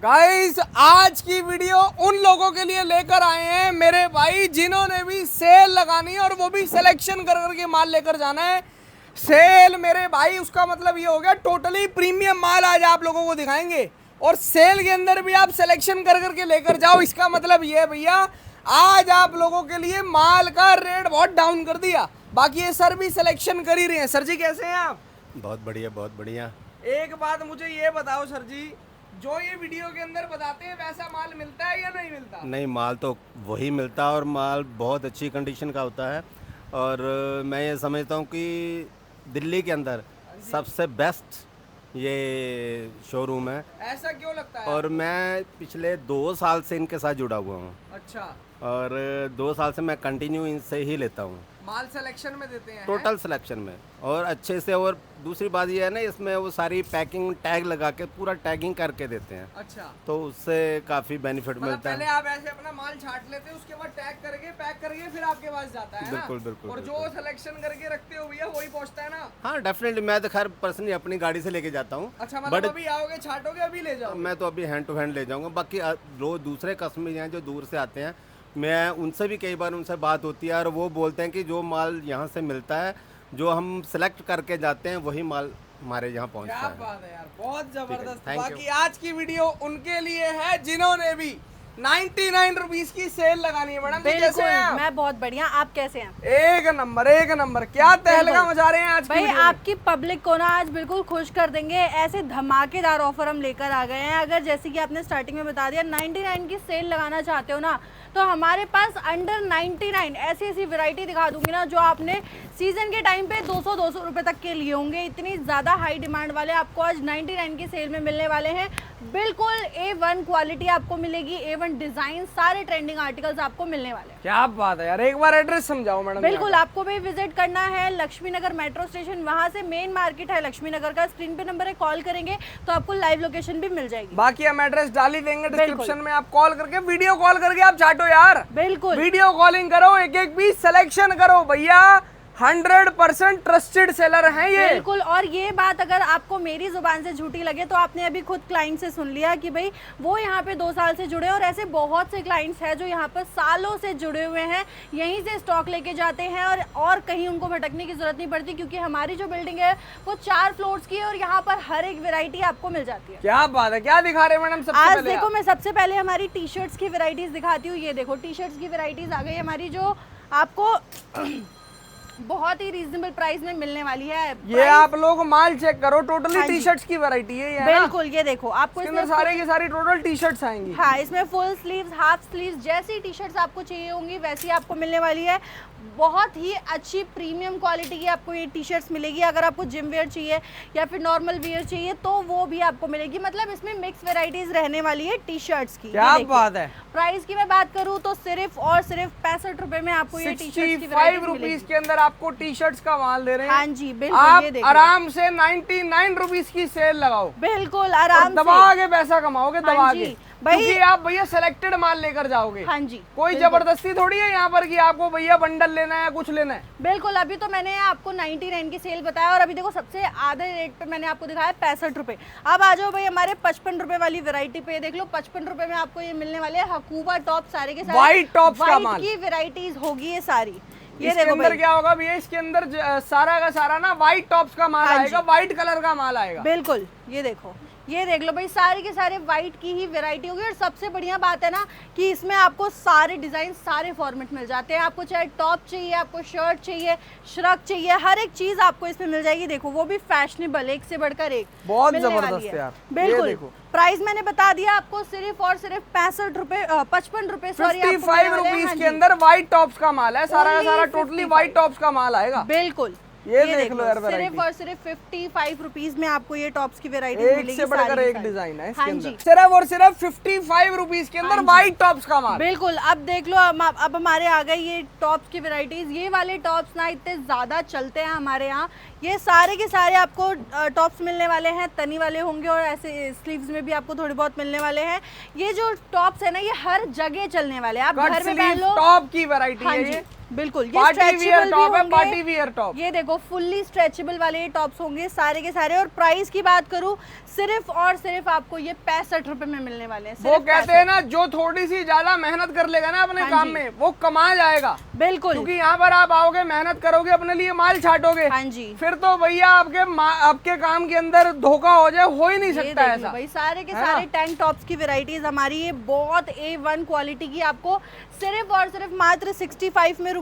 Guys आज की video उन लोगों के लिए लेकर आए हैं मेरे भाई जिन्होंने भी सेल लगानी है और वो भी सिलेक्शन कर करके माल लेकर जाना है। सेल मेरे भाई उसका मतलब ये हो गया टोटली प्रीमियम माल आज आप लोगों को दिखाएंगे और सेल के अंदर भी आप सिलेक्शन कर करके लेकर जाओ। इसका मतलब ये है भैया आज आप लोगों के लिए माल का रेट बहुत डाउन कर दिया। बाकी ये सर भी सिलेक्शन कर ही रहे हैं। सर जी कैसे हैं आप? बहुत बढ़िया बहुत बढ़िया। एक बात मुझे ये बताओ सर जी, जो ये वीडियो के अंदर बताते हैं वैसा माल मिलता है या नहीं मिलता? नहीं, माल तो वही मिलता है और माल बहुत अच्छी कंडीशन का होता है। और मैं ये समझता हूँ कि दिल्ली के अंदर सबसे बेस्ट ये शोरूम है। ऐसा क्यों लगता है? और मैं पिछले 2 साल से इनके साथ जुड़ा हुआ हूँ अच्छा, और 2 साल से मैं कंटिन्यू इनसे ही लेता हूँ, माल सिलेक्शन में देते हैं टोटल सिलेक्शन में और अच्छे से। और दूसरी बात ये है ना, इसमें वो सारी पैकिंग टैग लगा के पूरा टैगिंग करके देते हैं, अच्छा, तो उससे काफ़ी बेनिफिट मतलब मिलता पहले है। आप ऐसे अपना माल छाट लेते हैं, उसके बाद टैग करके पैक करके फिर आपके पास जाता है ना? बिल्कुल बिल्कुल और जो सिलेक्शन करके रखते हो भैया वही पहुंचता है ना? हाँ डेफिनेटली। मैं तो खैर पर्सनली अपनी गाड़ी से लेके जाता हूँ। अच्छा, मतलब But- अभी आओगे छाटोगे अभी ले जाओ? मैं तो अभी हैंड टू हैंड ले जाऊंगा। बाकी जो दूसरे कस्टमर हैं जो दूर से आते हैं, मैं उनसे भी कई बार उनसे बात होती है और वो बोलते हैं कि जो माल यहाँ से मिलता है, जो हम सेलेक्ट करके जाते हैं, वही माल हमारे यहाँ पहुँचता क्या है। बात है यार, बहुत जबरदस्त। thank you। बाकी आज की वीडियो उनके लिए है जिन्होंने भी 99 रुपीस की सेल लगानी है। मैडम जी कैसे हैं आप? मैं बहुत बढ़िया। आप कैसे हैं? एक नंबर एक नंबर। क्या तहलका मचा रहे हैं आज की भाई वीडियो में? आपकी पब्लिक को ना आज बिल्कुल खुश कर देंगे। ऐसे धमाकेदार ऑफर हम लेकर आ गए हैं। अगर जैसे कि आपने स्टार्टिंग में बता दिया 99 की सेल लगाना चाहते हो ना, तो हमारे पास अंडर 99 ऐसी ऐसी वैरायटी दिखा दूंगी ना जो आपने सीजन के टाइम पे 200 रुपए तक के लिए होंगे। इतनी ज़्यादा हाई डिमांड वाले आपको आज 99 की सेल में मिलने वाले हैं। बिल्कुल A1 क्वालिटी आपको मिलेगी, A1 डिज़ाइन, सारे ट्रेंडिंग आर्टिकल्स आपको मिलने वाले हैं। क्या बात है यार, एक बार एड्रेस समझाओ मैडम। बिल्कुल, आपको भी विजिट करना है लक्ष्मी नगर मेट्रो स्टेशन, वहां से मेन मार्केट है लक्ष्मी नगर का। स्क्रीन पे नंबर है, कॉल करेंगे तो आपको लाइव लोकेशन भी मिल जाएगी। बाकी हम एड्रेस डाल ही देंगे डिस्क्रिप्शन में। आप कॉल करके वीडियो कॉल करके आप चाटो यार। बिल्कुल वीडियो कॉलिंग करो, एक एक पीस सिलेक्शन करो भैया। 100% ट्रस्टेड सेलर हैं ये। बिल्कुल। और ये बात अगर आपको मेरी जुबान से झूठी लगे तो आपने अभी खुद क्लाइंट से सुन लिया कि भाई वो यहाँ पे 2 साल से जुड़े हैं। और ऐसे बहुत से क्लाइंट्स हैं जो यहाँ पर सालों से जुड़े हुए हैं, यहीं से स्टॉक लेके जाते हैं और कहीं उनको भटकने की जरूरत नहीं पड़ती, क्योंकि हमारी जो बिल्डिंग है वो 4 फ्लोर्स की है और यहाँ पर हर एक वेरायटी आपको मिल जाती है। क्या बात है, क्या दिखा रहे हैं मैडम? सबसे आज पहले देखो, मैं सबसे पहले हमारी टी शर्ट्स की वेराइटीज दिखाती हूँ। ये देखो टी शर्ट्स की वेराइटीज आ गई हमारी, जो आपको बहुत ही रीजनेबल प्राइस में मिलने वाली है। ये आप लोग माल चेक करो, टोटली हाँ जी। टी शर्ट्स की वैरायटी है ये। बिल्कुल, ये देखो आपको इसमें सारे की सारी टोटल टी शर्ट्स आएंगी। हाँ, इसमें फुल स्लीव्स, हाफ स्लीव्स, जैसी टी शर्ट्स आपको चाहिए होंगी वैसी आपको मिलने वाली है। बहुत ही अच्छी प्रीमियम क्वालिटी की आपको ये टी शर्ट्स मिलेगी। अगर आपको जिम वेयर चाहिए या फिर नॉर्मल वेयर चाहिए तो वो भी आपको मिलेगी। मतलब इसमें मिक्स वेराइटीज रहने वाली है टी शर्ट्स की। क्या बात है। प्राइस की मैं बात करूँ तो सिर्फ और सिर्फ 65 रुपए में आपको ये टी शर्ट्स की 65 रुपीज के अंदर आपको टी शर्ट्स का माल दे रहे हैं। हाँ जी, बिल्कुल। आप ये देखो, आराम से 99 रुपीज की सेल लगाओ। बिल्कुल आराम दबा के पैसा कमाओगे, दबा हाँ के। जी, भाई। क्योंकि आप भैया सिलेक्टेड माल लेकर जाओगे। हाँ जी, कोई बिल्कुल। जबरदस्ती थोड़ी है यहाँ पर कि आपको भैया बंडल लेना है, कुछ लेना है। बिल्कुल। अभी तो मैंने आपको 99 की सेल बताया और अभी देखो सबसे आधे रेट पे मैंने आपको दिखाया 65 रुपए। अब आ जाओ भाई हमारे 55 रुपए वाली वैरायटी पे। देख लो 55 रुपए में आपको ये मिलने वाले हैं हकूबा टॉप, सारे के सारे White tops का white माल। की वैरायटीज होगी ये सारी। ये इसके देखो अंदर भाई, क्या होगा भैया, इसके अंदर सारा का सारा ना व्हाइट टॉप्स का माल हाँ जी। आएगा, व्हाइट कलर का माल आएगा। बिल्कुल। ये देखो, ये देख लो भाई, सारे के सारे व्हाइट की ही वैरायटी होगी। और सबसे बढ़िया बात है ना कि इसमें आपको सारे डिजाइन, सारे फॉर्मेट मिल जाते हैं। आपको चाहे टॉप चाहिए, आपको शर्ट चाहिए, श्रग चाहिए, हर एक चीज आपको इसमें मिल जाएगी। देखो वो भी फैशनेबल, एक से बढ़कर एक बहुत मिलने वाली जबरदस्त है यार। ये बिल्कुल। देखो। प्राइस मैंने बता दिया आपको, सिर्फ और सिर्फ 65 रुपए, 55 रुपए, सॉरी, 55 रुपीज के अंदर व्हाइट टॉप्स का माल है। सारा का Only सारा टोटली 55 व्हाइट टॉप्स का माल आएगा। बिल्कुल। ये देख लो यार सिर्फ वैरायटी। और सिर्फ 55 रुपीज में आपको ये टॉप्स की वैरायटी एक मिलेगी। से बढ़कर सारी एक सारी। डिजाइन है इसके हाँ अंदर। जी, सिर्फ और सिर्फ 55 रुपीज के अंदर व्हाइट टॉप्स का माल। बिल्कुल। अब देख लो, अब हमारे आ गए ये टॉप्स की वैरायटीज। ये वाले टॉप्स ना इतने ज्यादा चलते हैं हमारे यहाँ। ये सारे के सारे आपको टॉप्स मिलने वाले हैं, तनी वाले होंगे और ऐसे स्लीव्स में भी आपको थोड़े बहुत मिलने वाले हैं। ये जो टॉप्स है ना, ये हर जगह चलने वाले हैं। आप घर में पहन लो। टॉप की वैरायटी हाँ है जी, ये। बिल्कुल, ये पार्टी stretchable वियर भी टॉप है, होंगे। Party wear top. ये देखो फुल्ली स्ट्रेचेबल वाले ये टॉप्स होंगे सारे के सारे। और प्राइस की बात करूं, सिर्फ और सिर्फ आपको ये 65 रुपए में मिलने वाले हैं। वो कहते हैं ना, जो थोड़ी सी ज्यादा मेहनत कर लेगा ना अपने हाँ काम जी। में, वो कमा जाएगा। बिल्कुल, क्योंकि यहाँ पर आप आओगे, मेहनत करोगे, अपने लिए माल छाटोगे, हाँ जी। फिर तो भैया आपके काम के अंदर धोखा हो जाए, हो ही नहीं ये सकता देख लो ऐसा। भाई, सारे के है सारे ना? टैंक टॉप्स की वैरायटीज हमारी ये बहुत A1 क्वालिटी की आपको सिर्फ और सिर्फ मात्र 65 में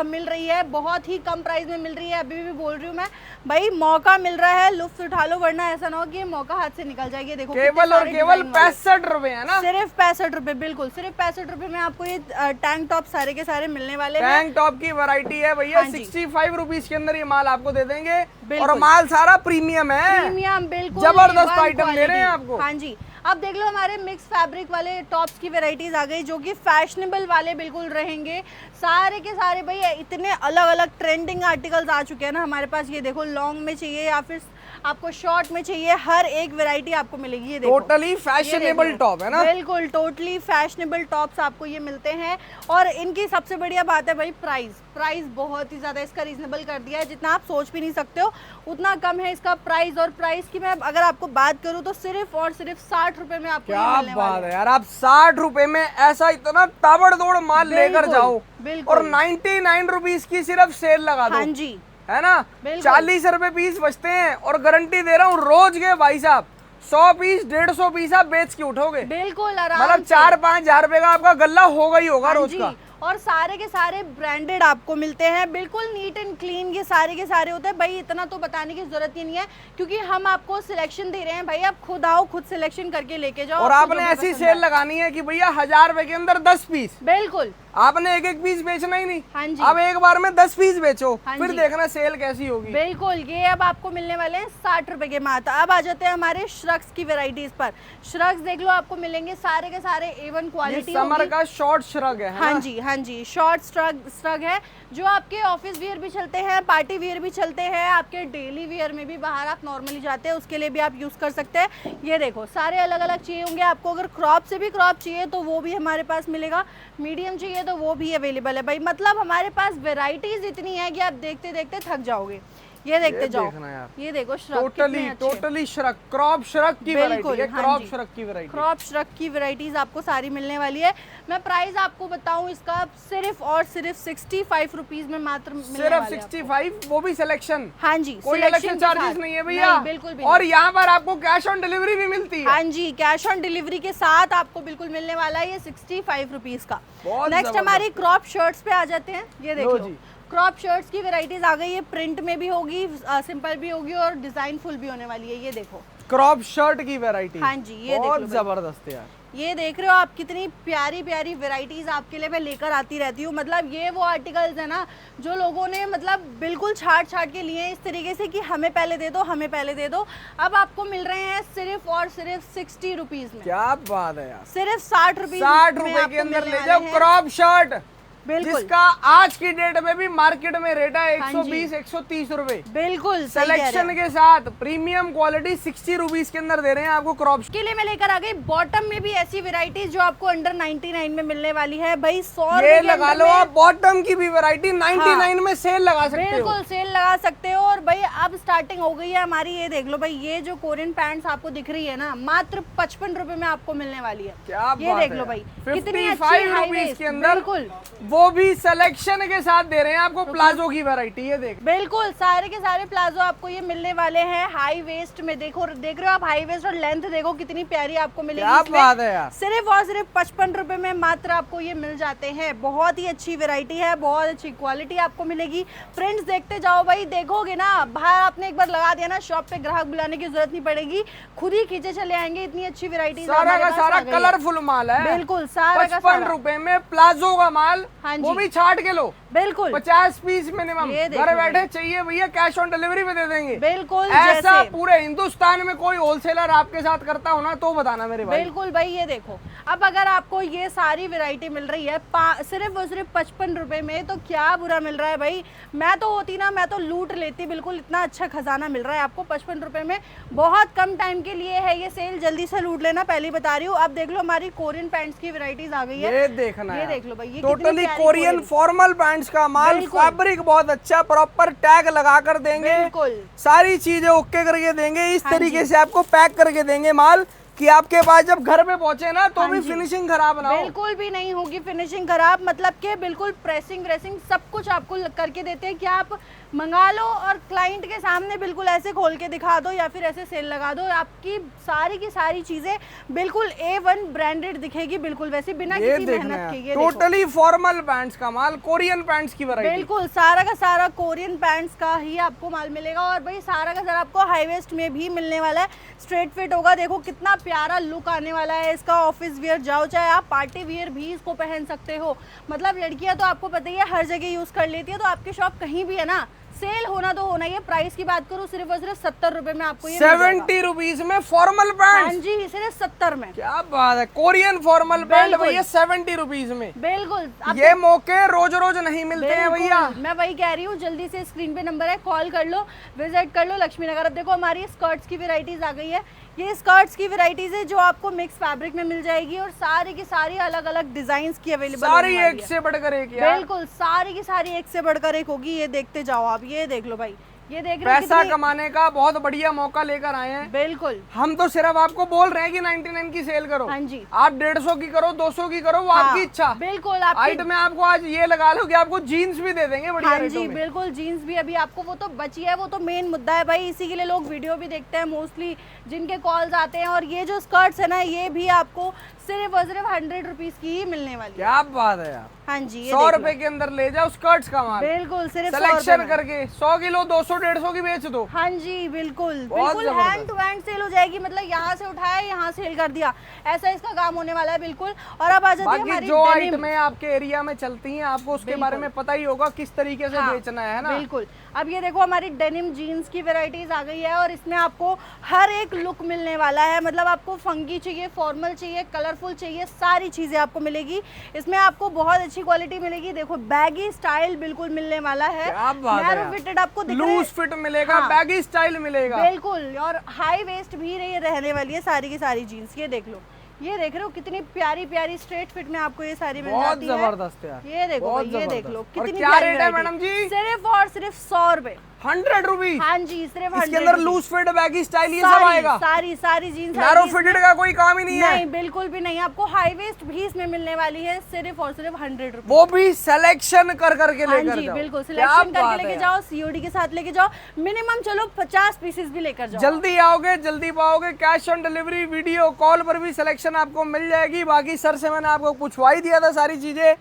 मिल रही है। बहुत ही कम प्राइस में मिल रही है। अभी भी बोल रही हूँ मैं भाई, मौका मिल रहा है, लुत्फ उठा लो, वरना ऐसा ना हो कि ये मौका हाथ से निकल जाएगी। देखो केवल और केवल 65 रुपए है ना, सिर्फ 65 रुपए, बिल्कुल सिर्फ 65 रुपए में आपको ये टैंक टॉप सारे के सारे मिलने वाले हैं। टैंक टॉप की वैरायटी है भैया, हाँ जी। 65 रुपीज के अंदर ये माल आपको दे देंगे। बिल्कुल। और माल सारा प्रीमियम है, प्रीमियम, बिल्कुल जबरदस्त A1 आइटम दे रहे हैं क्वालिटी। आपको। हाँ जी, अब देख लो हमारे मिक्स फैब्रिक वाले टॉप्स की वैरायटीज आ गई, जो कि फैशनेबल वाले बिल्कुल रहेंगे। सारे के सारे भाई इतने अलग अलग ट्रेंडिंग आर्टिकल्स आ चुके हैं ना हमारे पास। ये देखो लॉन्ग में चाहिए या फिर आपको शॉर्ट में चाहिए, हर एक वैरायटी आपको मिलेगी। ये देखो टोटली फैशनेबल टॉप है ना, बिल्कुल टोटली फैशनेबल टॉप्स आपको ये मिलते हैं। और इनकी सबसे बढ़िया बात है भाई प्राइस बहुत ही ज़्यादा इसका रीजनेबल कर दिया है। जितना आप सोच भी नहीं सकते हो उतना कम है इसका प्राइस। और प्राइस की मैं अगर आपको बात करूँ तो सिर्फ और सिर्फ 60 रुपए में आपको ये क्या मिलने वाले बात हैं। है यार। आप 60 रुपए में ऐसा इतना ताबड़तोड़ माल लेकर बिल्कुल, जाओ, बिल्कुल। और 99 रुपीज की सिर्फ सेल लगा दो, हाँ जी, है ना। बिल्कुल। 40 रुपए पीस बचते हैं, और गारंटी दे रहा हूँ रोज के भाई साहब 100 पीस 150 पीस आप बेच के उठोगे। बिल्कुल आराम मतलब से। 4-5 हजार रुपए का आपका गल्ला होगा ही होगा हाँ रोज जी, का। और सारे के सारे ब्रांडेड आपको मिलते हैं, बिल्कुल नीट एंड क्लीन ये सारे के सारे होते हैं भाई। इतना तो बताने की जरूरत ही नहीं है, क्योंकि हम आपको सिलेक्शन दे रहे हैं भाई। आप खुद आओ, खुद सिलेक्शन करके लेके जाओ। और आपको आपने जो भी ऐसी पसंद सेल है। लगानी है कि भैया 1000 रुपए के अंदर 10 पीस, बिल्कुल, आपने एक पीस बेचना ही नहीं। हाँ जी। अब एक बार में 10 पीस बेचो, हाँ फिर जी। देखना सेल कैसी होगी। बिल्कुल, ये अब आपको मिलने वाले हैं 60 रुपए के मात्र। अब आ जाते हैं हमारे श्रग्स की वैरायटीज पर। श्रग्स देख लो आपको मिलेंगे सारे के सारे A1 क्वालिटी। समर का शॉर्ट श्रग है हाँ ना? जी, हाँ जी, शॉर्ट श्रग है, जो आपके ऑफिस वियर भी चलते हैं, पार्टी वियर भी चलते हैं, आपके डेली वियर में भी बाहर आप नॉर्मली जाते हैं उसके लिए भी आप यूज कर सकते हैं। ये देखो सारे अलग अलग चाहिए होंगे आपको। अगर क्रॉप से भी क्रॉप चाहिए तो वो भी हमारे पास मिलेगा, मीडियम चाहिए तो वो भी अवेलेबल है भाई। मतलब हमारे पास वेराइटीज इतनी है कि आप देखते देखते थक जाओगे। ये देखते जाओ, देखना यार। ये देखो श्रग कितने अच्छे। टोटली श्रग, क्रॉप श्रग की बिल्कुल, वैरायटी है, हाँ क्रॉप जी। श्रग की वैरायटी। क्रॉप श्रग की वैरायटीज आपको सारी मिलने वाली है। मैं प्राइस आपको बताऊं इसका सिर्फ और सिर्फ 65 रुपीज में मात्र मिलने सिर्फ वाले हैं 65, वो भी सिलेक्शन, आपको। हाँ जी, कोई अलग से selection के चार्जेस साथ। नहीं है भैया। नहीं, बिल्कुल भी और नहीं। यहाँ पर आपको कैश ऑन डिलीवरी भी मिलती है। हाँ जी, कैश ऑन डिलीवरी के साथ आपको बिल्कुल मिलने वाला है ये 65 रुपीज का। बहुत नेक्स्ट जबरदस्त। हमारी क्रॉप शर्ट्स पे आ जाते हैं। ये देख लो लो जी। क्रॉप शर्ट्स की वैरायटीज आ गई है, प्रिंट में भी होगी, सिंपल भी होगी और डिजाइन फुल भी होने वाली है। ये देखो क्रॉप शर्ट की वैरायटी, हाँ जी, ये देख बहुत लो भाई। जबरदस्त है यार। ये देख रहे हो आप, कितनी प्यारी प्यारी वैरायटीज आपके लिए मैं लेकर आती रहती हूँ। मतलब ये वो आर्टिकल्स है ना जो लोगों ने मतलब बिल्कुल छाट के लिए हैं इस तरीके से कि हमें पहले दे दो, हमें पहले दे दो। अब आपको मिल रहे हैं सिर्फ और सिर्फ 60 रुपीज में। क्या बात है यार। सिर्फ 60 रुपीज 60 रुपए के अंदर ले जाओ क्रॉप शर्ट, बिल्कुल जिसका आज की डेट में भी मार्केट में रेट है हाँ जी। 120-130 रुपए। बिल्कुल सही कह रहे सिलेक्शन हो। के साथ प्रीमियम क्वालिटी 60 रुपीज के अंदर दे रहे हैं आपको क्रॉप। के लिए मैं लेकर आ गई बॉटम में भी ऐसी वैरायटीज जो आपको अंडर 99 में मिलने वाली है भाई। 100 ये रुपए के लगा अंदर लो में आप बॉटम की भी वैरायटी 99 में सेल लगा सकते हो। बिल्कुल सेल लगा सकते हो। और भाई अब स्टार्टिंग हो गई है हमारी। ये देख लो भाई, ये जो कोरियन पैंट्स आपको दिख रही है ना, मात्र 55 रुपए में आपको मिलने वाली है। क्या ये बात देख है लो यार। भाई, 55 कितनी अच्छी हाई रुपीस वेस्ट के अंदर, बिल्कुल वो भी सिलेक्शन के साथ दे रहे हैं आपको प्लाजो की वैरायटी। ये देख, बिल्कुल सारे के सारे प्लाजो आपको ये मिलने वाले हैं हाई वेस्ट में। देखो देख रहे हो आप, हाई वेस्ट और लेंथ देखो कितनी प्यारी आपको मिलेगी क्या इसमें। बात है यार। सिर्फ और सिर्फ 55 रुपए में मात्र आपको ये मिल जाते हैं। बहुत ही अच्छी वैरायटी है, बहुत अच्छी क्वालिटी आपको मिलेगी। फ्रेंड्स देखते जाओ भाई, देखोगे ना बाहर आपने एक बार लगा दिया ना शॉप पे, ग्राहक बुलाने की जरूरत नहीं पड़ेगी, खुद ही खींचे चले आएंगे। इतनी अच्छी वैरायटी सारा का सारा कलरफुल माल है। बिल्कुल सारा का 55 सारा रुपए में प्लाजो का माल, हाँ वो जी। भी छाट के लो। बिल्कुल 50 पीस मिनिमम, ये देखो घर भाई। बैठे चाहिए भैया कैश ऑन डिलीवरी में दे देंगे। बिल्कुल ऐसा जैसे पूरे हिंदुस्तान में कोई होलसेलर आपके साथ करता हो ना तो बताना मेरे भाई। बिल्कुल भाई। ये देखो अब अगर आपको ये सारी वैरायटी मिल रही है सिर्फ और सिर्फ 55 रुपए में, तो क्या बुरा मिल रहा है भाई। मैं तो होती ना, मैं तो लूट लेती। बिल्कुल इतना अच्छा खजाना मिल रहा है आपको 55 रुपए में। बहुत कम टाइम के लिए है ये सेल, जल्दी से लूट लेना, पहले बता रही हूँ। अब देख लो हमारी कोरियन पैंट्स की वैरायटीज आ गई है। ये देखना ये यार। देख लो भाई, ये टोटली कितनी प्यारी Korean Korean. Formal pants pants का माल, बिल्कुल। फैब्रिक बहुत अच्छा, प्रॉपर टैग लगा कर देंगे, बिल्कुल सारी चीजें ओके करके देंगे, इस हाँ तरीके जी। से आपको पैक करके देंगे माल कि आपके पास जब घर पे पहुंचे ना तो हाँ भी जी। फिनिशिंग खराब ना हो। बिल्कुल भी नहीं होगी फिनिशिंग खराब, मतलब कि बिल्कुल प्रेसिंग व्रेसिंग सब कुछ आपको करके देते हैं कि आप मंगा लो और क्लाइंट के सामने बिल्कुल ऐसे खोल के दिखा दो या फिर ऐसे सेल लगा दो, आपकी सारी की सारी चीजें बिल्कुल A1 ब्रांडेड दिखेगी, बिल्कुल वैसे बिना ये किसी देखना मेहनत के। है ये देखो। टोटली फॉर्मल पैंट्स का माल, कोरियन पैंट्स की वैरायटी। बिल्कुल सारा का सारा कोरियन पैंट्स का ही आपको माल मिलेगा और भाई सारा का सारा आपको हाई वेस्ट में भी मिलने वाला है, स्ट्रेट फिट होगा। देखो कितना प्यारा लुक आने वाला है इसका, ऑफिस वियर जाओ चाहे आप पार्टी वियर भी इसको पहन सकते हो। मतलब लड़कियां तो आपको पता ही है हर जगह यूज कर लेती है, तो आपकी शॉप कहीं भी है ना, सेल होना तो होना ही है। प्राइस की बात करूं सिर्फ और सिर्फ 70 रुपए में आपको ये मिल जाएगा। 70 रुपीज में फॉर्मल हाँ पैंट, जी सिर्फ 70 में। क्या बात है, कोरियन फॉर्मल पैंट बिल्कुल। भैया 70 रुपीज में। बिल्कुल आप ये मौके रोज रोज नहीं मिलते हैं बिल्कुल, भैया। मैं वही कह रही हूँ, जल्दी से स्क्रीन पे नंबर है, कॉल कर लो, विजिट कर लो लक्ष्मी नगर। अब देखो हमारी स्कर्ट्स की वेराइटीज आ गई है, ये स्कर्ट्स की वेराइटीज है जो आपको मिक्स फैब्रिक में मिल जाएगी और सारी की सारी अलग अलग डिजाइन की अवेलेबल सारी एक से बढ़कर एक यार। बिल्कुल सारी की सारी एक से बढ़कर एक होगी। ये देखते जाओ आप, ये देख लो भाई, ये देख रहे हो पैसा कितनी- कमाने का बहुत बढ़िया मौका लेकर आए हैं। बिल्कुल हम तो सिर्फ आपको बोल रहे हैं कि 99 की सेल करो। हाँ जी। आप 150 की करो, 200 की करो, वो आपकी इच्छा। बिल्कुल हाइट में आपको आज ये लगा लो कि आपको जीन्स भी दे देंगे बढ़िया हाँ रेटों जी में। बिल्कुल, जीन्स भी अभी आपको, वो तो बची है, वो तो मेन मुद्दा है भाई, इसी के लिए लोग वीडियो भी देखते हैं मोस्टली, जिनके कॉल्स आते हैं। और ये जो स्कर्ट्स है ना, ये भी आपको सिर्फ और सिर्फ 100 रुपीज की ही मिलने वाली है। क्या बात है यार, हाँ जी, ये 100 देख लो। रुपए के अंदर ले जाओ स्कर्ट्स का माल, बिल्कुल सिर्फ 100 सिलेक्शन रुपए में। करके 100 किलो 200 150 की बेच दो। हाँ जी बिल्कुल बहुत बिल्कुल, जबरदस्त। हैंड टू हैंड सेल हो जाएगी, मतलब यहाँ से उठाया यहाँ सेल कर दिया, ऐसा इसका काम होने वाला है बिल्कुल। और अब आ जाती है बाकी हमारी जो denim। आइटमें आपके एरिया में चलती हैं आपको उसके बारे में पता ही होगा किस तरीके से हाँ, बेचना है ना। बिल्कुल। अब ये देखो हमारी डेनिम जीन्स की वैरायटीज आ गई है और इसमें आपको हर एक लुक मिलने वाला है, मतलब आपको फंकी चाहिए, फॉर्मल चाहिए, कलरफुल चाहिए, सारी चीजें आपको मिलेगी इसमें। आपको बहुत अच्छी क्वालिटी मिलेगी, देखो बैगी स्टाइल बिल्कुल मिलने वाला है, क्या बात है नैरो यार। फिटेड आपको दिख रहे लूज फिट मिलेगा, हाँ। बैगी स्टाइल मिलेगा। बिल्कुल, और हाई वेस्ट भी रहने वाली है सारी की सारी जीन्स। ये देख लो, ये देख रहे हो कितनी प्यारी प्यारी स्ट्रेट फिट में आपको ये सारी मिल बहुत जाती है। जबरदस्त यार, ये देखो बहुत भाई, ये देख लो जबरदस्त। और कितनी क्या प्यारी रेट है variety। मैडम जी? सिर्फ और सिर्फ 100 रुपए। 100 रुपीज। हाँ जी सिर्फ 100 इसके अंदर rupees. Loose fit baggy style ये सब आएगा। सारी सारी जीन्स नैरो फिटेड का कोई काम ही नहीं है। नहीं बिल्कुल भी नहीं, आपको हाई वेस्ट भी इसमें मिलने वाली है सिर्फ और सिर्फ 100 रुपए। वो भी सिलेक्शन कर करके हाँ लेकर जी जाओ। बिल्कुल, क्या सिलेक्शन बात करके है लेके यार। जाओ, सीओडी के साथ लेके जाओ, मिनिमम चलो 50 पीसेस भी लेकर जाओ। जल्दी आओगे जल्दी पाओगे, cash on delivery, video call पर भी सिलेक्शन आपको मिल जाएगी। बाकी सर से मैंने आपको पूछवा ही दिया था सारी चीजें।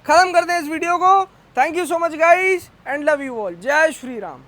खत्म करते हैं इस वीडियो को। Thank you so much guys and love you all. जय श्री राम।